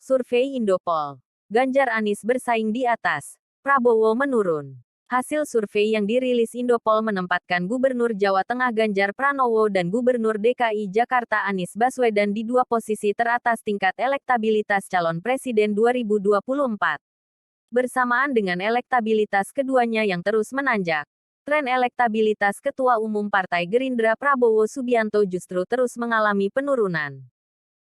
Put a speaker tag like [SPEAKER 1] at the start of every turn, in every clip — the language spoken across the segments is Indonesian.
[SPEAKER 1] Survei Indopol. Ganjar Anies bersaing di atas. Prabowo menurun. Hasil survei yang dirilis Indopol menempatkan Gubernur Jawa Tengah Ganjar Pranowo dan Gubernur DKI Jakarta Anies Baswedan di dua posisi teratas tingkat elektabilitas calon presiden 2024. Bersamaan dengan elektabilitas keduanya yang terus menanjak, tren elektabilitas Ketua Umum Partai Gerindra Prabowo Subianto justru terus mengalami penurunan.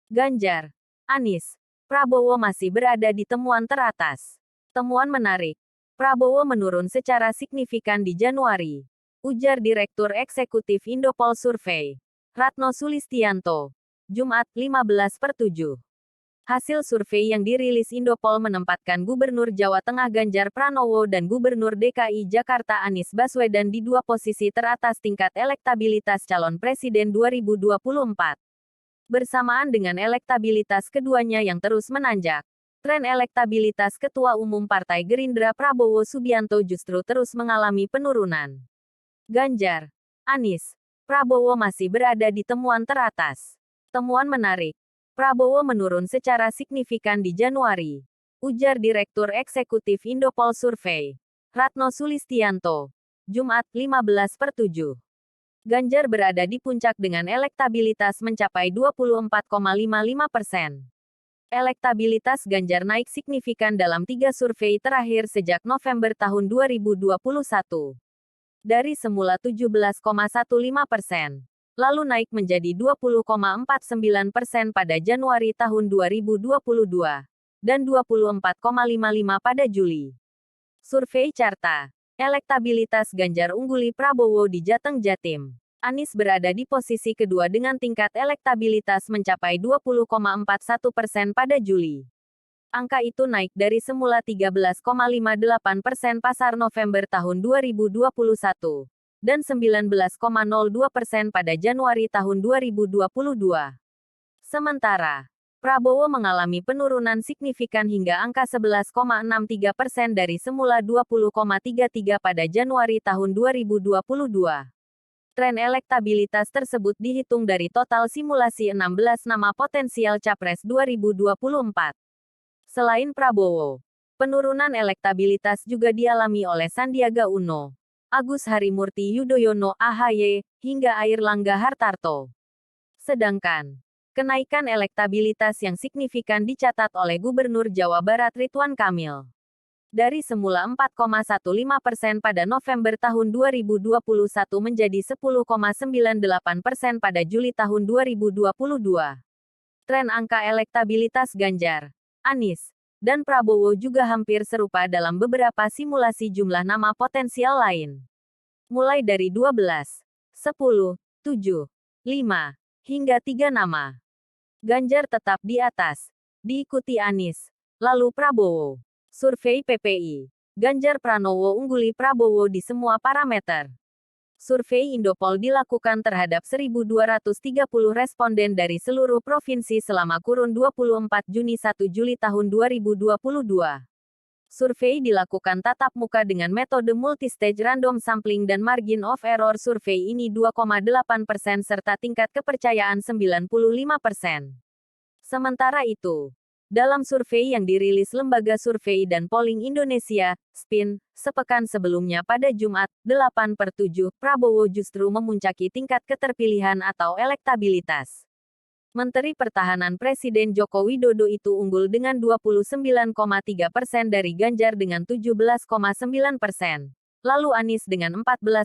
[SPEAKER 1] Ganjar, Anies, Prabowo masih berada di temuan teratas. Temuan menarik. Prabowo menurun secara signifikan di Januari, ujar Direktur Eksekutif Indopol Survei, Ratno Sulistianto, Jumat 15/7. Hasil survei yang dirilis Indopol menempatkan Gubernur Jawa Tengah Ganjar Pranowo dan Gubernur DKI Jakarta Anies Baswedan di dua posisi teratas tingkat elektabilitas calon presiden 2024. Bersamaan dengan elektabilitas keduanya yang terus menanjak, tren elektabilitas Ketua Umum Partai Gerindra Prabowo Subianto justru terus mengalami penurunan. Ganjar, Anies, Prabowo masih berada di temuan teratas. Temuan menarik. Prabowo menurun secara signifikan di Januari, ujar Direktur Eksekutif Indopol Survei, Ratno Sulistianto, Jumat 15/7. Ganjar berada di puncak dengan elektabilitas mencapai 24,55%. Elektabilitas Ganjar naik signifikan dalam 3 survei terakhir sejak November tahun 2021. Dari semula 17,15%, lalu naik menjadi 20,49% pada Januari tahun 2022, dan 24,55% pada Juli. Survei Carta. Elektabilitas Ganjar ungguli Prabowo di Jateng-Jatim. Anies berada di posisi kedua dengan tingkat elektabilitas mencapai 20,41% pada Juli. Angka itu naik dari semula 13,58% pasar November tahun 2021, dan 19,02% pada Januari tahun 2022. Sementara, Prabowo mengalami penurunan signifikan hingga angka 11,63% dari semula 20,33% pada Januari tahun 2022. Tren elektabilitas tersebut dihitung dari total simulasi 16 nama potensial Capres 2024. Selain Prabowo, penurunan elektabilitas juga dialami oleh Sandiaga Uno, Agus Harimurti Yudhoyono (AHY), hingga Airlangga Hartarto. Sedangkan, kenaikan elektabilitas yang signifikan dicatat oleh Gubernur Jawa Barat Ridwan Kamil. Dari semula 4,15% pada November tahun 2021 menjadi 10,98% pada Juli tahun 2022. Tren angka elektabilitas Ganjar, Anies, dan Prabowo juga hampir serupa dalam beberapa simulasi jumlah nama potensial lain. Mulai dari 12, 10, 7, 5, hingga 3 nama. Ganjar tetap di atas, diikuti Anies, lalu Prabowo. Survei PPI. Ganjar Pranowo ungguli Prabowo di semua parameter. Survei Indopol dilakukan terhadap 1.230 responden dari seluruh provinsi selama kurun 24 Juni-1 Juli tahun 2022. Survei dilakukan tatap muka dengan metode multistage random sampling dan margin of error survei ini 2,8% serta tingkat kepercayaan 95%. Sementara itu, dalam survei yang dirilis Lembaga Survei dan Polling Indonesia, SPIN, sepekan sebelumnya pada Jumat, 8/7, Prabowo justru memuncaki tingkat keterpilihan atau elektabilitas. Menteri Pertahanan Presiden Joko Widodo itu unggul dengan 29,3% dari Ganjar dengan 17,9%, lalu Anies dengan